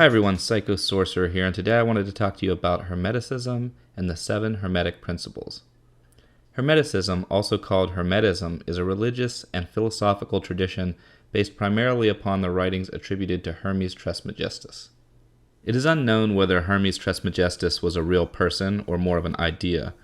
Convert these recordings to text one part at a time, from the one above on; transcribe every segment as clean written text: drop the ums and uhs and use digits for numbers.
Hi everyone, Psycho Sorcerer here, and today I wanted to talk to you about Hermeticism and the 7 Hermetic Principles. Hermeticism, also called Hermetism, is a religious and philosophical tradition based primarily upon the writings attributed to Hermes Trismegistus. It is unknown whether Hermes Trismegistus was a real person or more of an idea.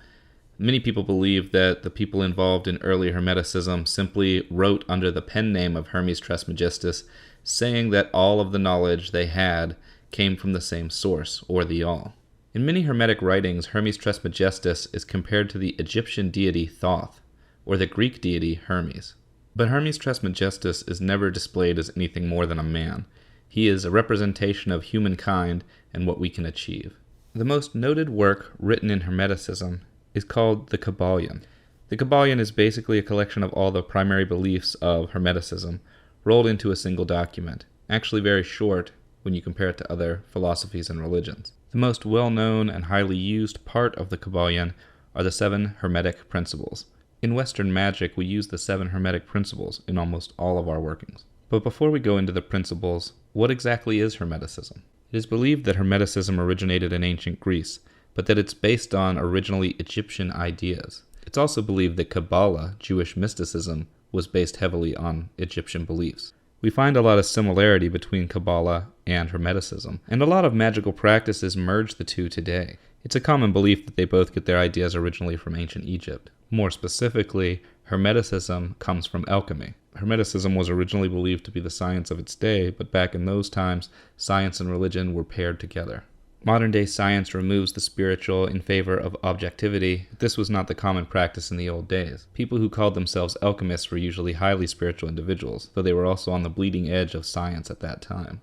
Many people believe that the people involved in early Hermeticism simply wrote under the pen name of Hermes Trismegistus, saying that all of the knowledge they had came from the same source, or the All. In many Hermetic writings, Hermes Trismegistus is compared to the Egyptian deity Thoth, or the Greek deity Hermes. But Hermes Trismegistus is never displayed as anything more than a man. He is a representation of humankind and what we can achieve. The most noted work written in Hermeticism is called the Kabbalion. The Kabbalion is basically a collection of all the primary beliefs of Hermeticism, rolled into a single document, actually very short when you compare it to other philosophies and religions. The most well-known and highly used part of the Kabbalion are the 7 Hermetic Principles. In Western magic, we use the 7 Hermetic Principles in almost all of our workings. But before we go into the principles, what exactly is Hermeticism? It is believed that Hermeticism originated in ancient Greece, but that it's based on originally Egyptian ideas. It's also believed that Kabbalah, Jewish mysticism, was based heavily on Egyptian beliefs. We find a lot of similarity between Kabbalah and Hermeticism, and a lot of magical practices merge the two today. It's a common belief that they both get their ideas originally from ancient Egypt. More specifically, Hermeticism comes from alchemy. Hermeticism was originally believed to be the science of its day, but back in those times, science and religion were paired together. Modern-day science removes the spiritual in favor of objectivity. This was not the common practice in the old days. People who called themselves alchemists were usually highly spiritual individuals, though they were also on the bleeding edge of science at that time.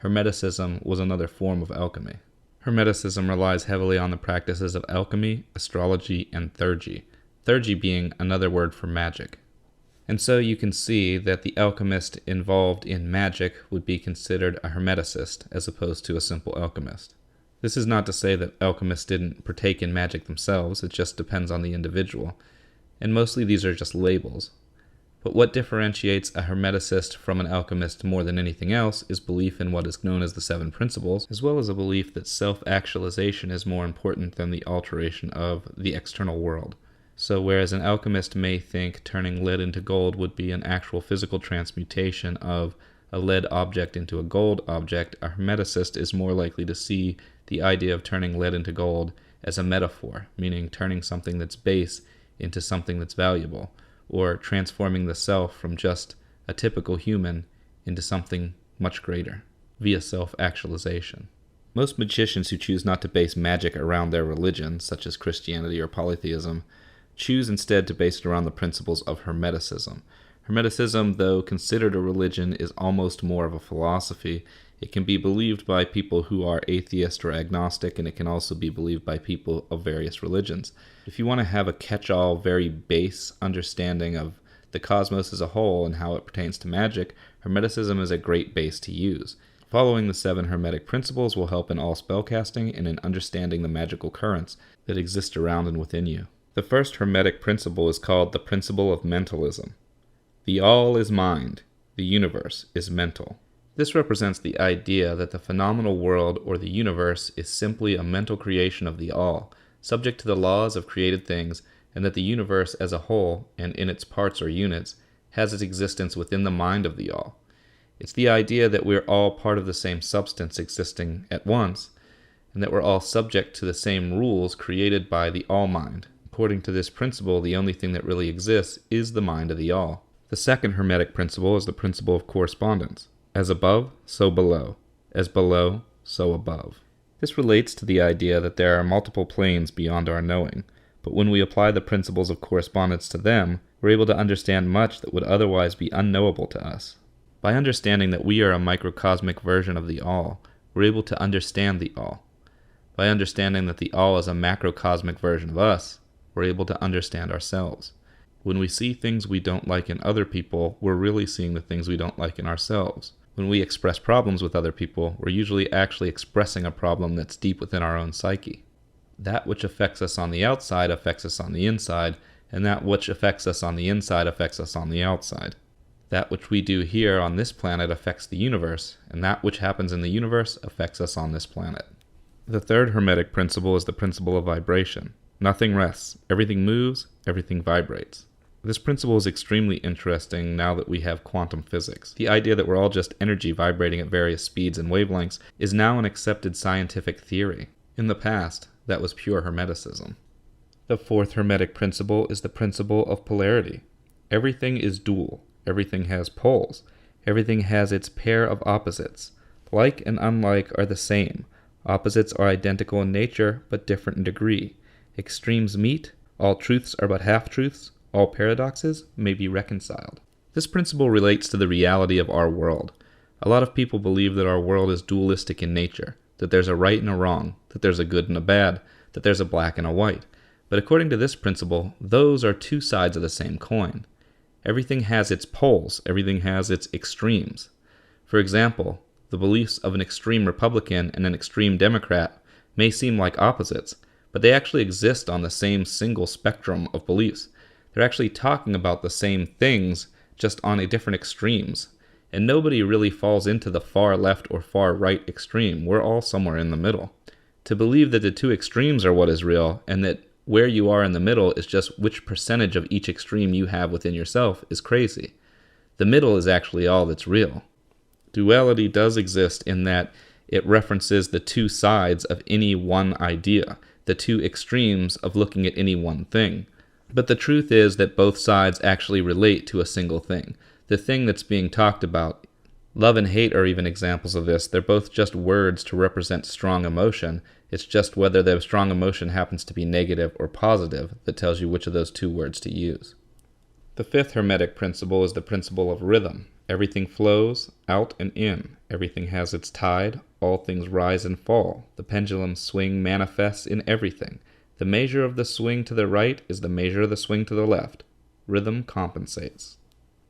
Hermeticism was another form of alchemy. Hermeticism relies heavily on the practices of alchemy, astrology, and Theurgy. Theurgy being another word for magic. And so you can see that the alchemist involved in magic would be considered a hermeticist as opposed to a simple alchemist. This is not to say that alchemists didn't partake in magic themselves, it just depends on the individual, and mostly these are just labels. But what differentiates a hermeticist from an alchemist more than anything else is belief in what is known as the 7 principles, as well as a belief that self-actualization is more important than the alteration of the external world. So whereas an alchemist may think turning lead into gold would be an actual physical transmutation of a lead object into a gold object, a hermeticist is more likely to see the idea of turning lead into gold as a metaphor, meaning turning something that's base into something that's valuable, or transforming the self from just a typical human into something much greater, via self-actualization. Most magicians who choose not to base magic around their religion, such as Christianity or polytheism, choose instead to base it around the principles of Hermeticism. Hermeticism, though considered a religion, is almost more of a philosophy. It can be believed by people who are atheist or agnostic, and it can also be believed by people of various religions. If you want to have a catch-all, very base understanding of the cosmos as a whole and how it pertains to magic, Hermeticism is a great base to use. Following the 7 Hermetic Principles will help in all spellcasting and in understanding the magical currents that exist around and within you. The first Hermetic principle is called the principle of mentalism. The all is mind, the universe is mental. This represents the idea that the phenomenal world or the universe is simply a mental creation of the all, subject to the laws of created things, and that the universe as a whole, and in its parts or units, has its existence within the mind of the all. It's the idea that we're all part of the same substance existing at once, and that we're all subject to the same rules created by the all-mind. According to this principle, the only thing that really exists is the mind of the all. The second Hermetic principle is the principle of correspondence. As above, so below. As below, so above. This relates to the idea that there are multiple planes beyond our knowing, but when we apply the principles of correspondence to them, we're able to understand much that would otherwise be unknowable to us. By understanding that we are a microcosmic version of the all, we're able to understand the all. By understanding that the all is a macrocosmic version of us, we're able to understand ourselves. When we see things we don't like in other people, we're really seeing the things we don't like in ourselves. When we express problems with other people, we're usually actually expressing a problem that's deep within our own psyche. That which affects us on the outside affects us on the inside, and that which affects us on the inside affects us on the outside. That which we do here on this planet affects the universe, and that which happens in the universe affects us on this planet. The third Hermetic principle is the principle of vibration. Nothing rests. Everything moves, everything vibrates. This principle is extremely interesting now that we have quantum physics. The idea that we're all just energy vibrating at various speeds and wavelengths is now an accepted scientific theory. In the past, that was pure Hermeticism. The fourth Hermetic principle is the principle of polarity. Everything is dual. Everything has poles. Everything has its pair of opposites. Like and unlike are the same. Opposites are identical in nature, but different in degree. Extremes meet. All truths are but half-truths. All paradoxes may be reconciled. This principle relates to the reality of our world. A lot of people believe that our world is dualistic in nature, that there's a right and a wrong, that there's a good and a bad, that there's a black and a white. But according to this principle, those are two sides of the same coin. Everything has its poles, everything has its extremes. For example, the beliefs of an extreme Republican and an extreme Democrat may seem like opposites, but they actually exist on the same single spectrum of beliefs. They're actually talking about the same things, just on a different extremes. And nobody really falls into the far left or far right extreme. We're all somewhere in the middle. To believe that the two extremes are what is real, and that where you are in the middle is just which percentage of each extreme you have within yourself, is crazy. The middle is actually all that's real. Duality does exist in that it references the two sides of any one idea, the two extremes of looking at any one thing. But the truth is that both sides actually relate to a single thing, the thing that's being talked about. Love and hate are even examples of this. They're both just words to represent strong emotion. It's just whether the strong emotion happens to be negative or positive that tells you which of those two words to use. The fifth Hermetic principle is the principle of rhythm. Everything flows out and in. Everything has its tide. All things rise and fall. The pendulum swing manifests in everything. The measure of the swing to the right is the measure of the swing to the left. Rhythm compensates.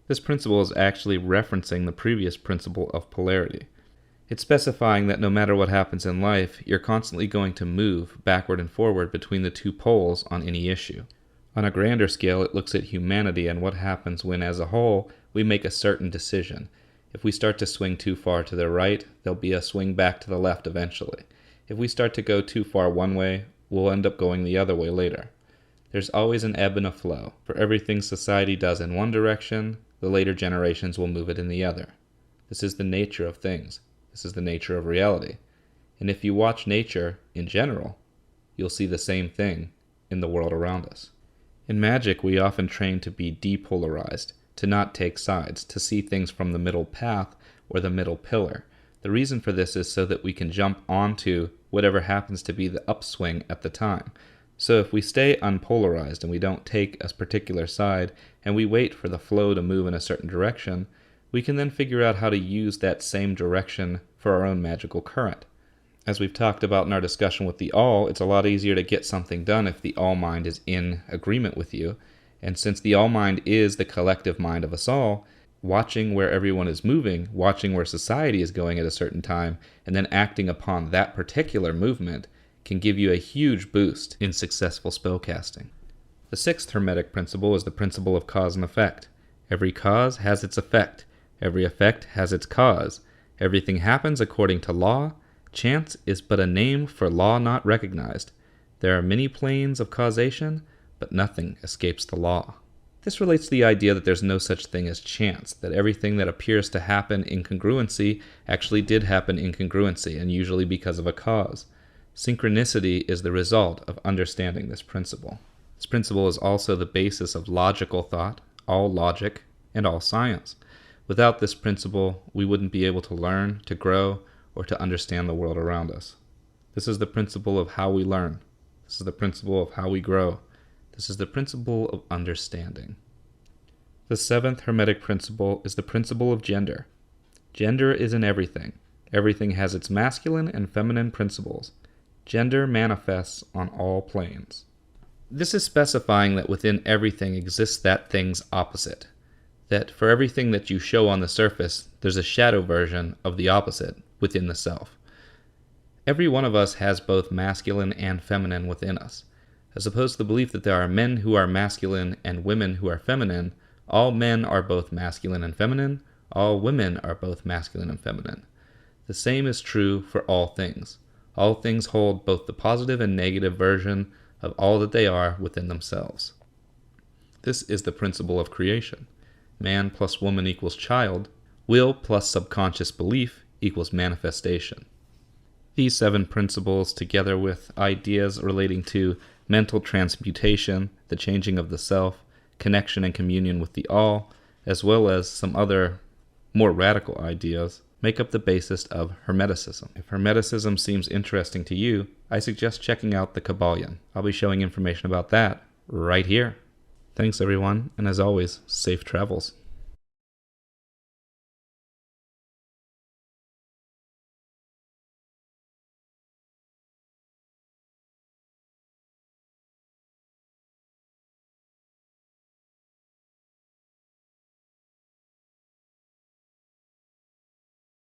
This principle is actually referencing the previous principle of polarity. It's specifying that no matter what happens in life, you're constantly going to move backward and forward between the two poles on any issue. On a grander scale, it looks at humanity and what happens when, as a whole, we make a certain decision. If we start to swing too far to the right, there'll be a swing back to the left eventually. If we start to go too far one way, we'll end up going the other way later. There's always an ebb and a flow. For everything society does in one direction, the later generations will move it in the other. This is the nature of things. This is the nature of reality. And if you watch nature in general, you'll see the same thing in the world around us. In magic, we often train to be depolarized, to not take sides, to see things from the middle path or the middle pillar. The reason for this is so that we can jump onto whatever happens to be the upswing at the time. So if we stay unpolarized and we don't take a particular side and we wait for the flow to move in a certain direction, we can then figure out how to use that same direction for our own magical current. As we've talked about in our discussion with the All, it's a lot easier to get something done if the All Mind is in agreement with you. And since the All Mind is the collective mind of us all, watching where everyone is moving, watching where society is going at a certain time, and then acting upon that particular movement can give you a huge boost in successful spellcasting. The sixth Hermetic principle is the principle of cause and effect. Every cause has its effect. Every effect has its cause. Everything happens according to law. Chance is but a name for law not recognized. There are many planes of causation, but nothing escapes the law. This relates to the idea that there's no such thing as chance, that everything that appears to happen in congruency actually did happen in congruency, and usually because of a cause. Synchronicity is the result of understanding this principle. This principle is also the basis of logical thought, all logic, and all science. Without this principle, we wouldn't be able to learn, to grow, or to understand the world around us. This is the principle of how we learn. This is the principle of how we grow. This is the principle of understanding. The seventh Hermetic principle is the principle of gender. Gender is in everything. Everything has its masculine and feminine principles. Gender manifests on all planes. This is specifying that within everything exists that thing's opposite. That for everything that you show on the surface, there's a shadow version of the opposite within the self. Every one of us has both masculine and feminine within us. As opposed to the belief that there are men who are masculine and women who are feminine, All men are both masculine and feminine. All women are both masculine and feminine. The same is true for all things. All things hold both the positive and negative version of all that they are within themselves. This is the principle of creation. Man plus woman equals child. Will plus subconscious belief equals manifestation. These 7 principles, together with ideas relating to mental transmutation, the changing of the self, connection and communion with the all, as well as some other more radical ideas, make up the basis of Hermeticism. If Hermeticism seems interesting to you, I suggest checking out the Kabbalion. I'll be showing information about that right here. Thanks everyone, and as always, safe travels.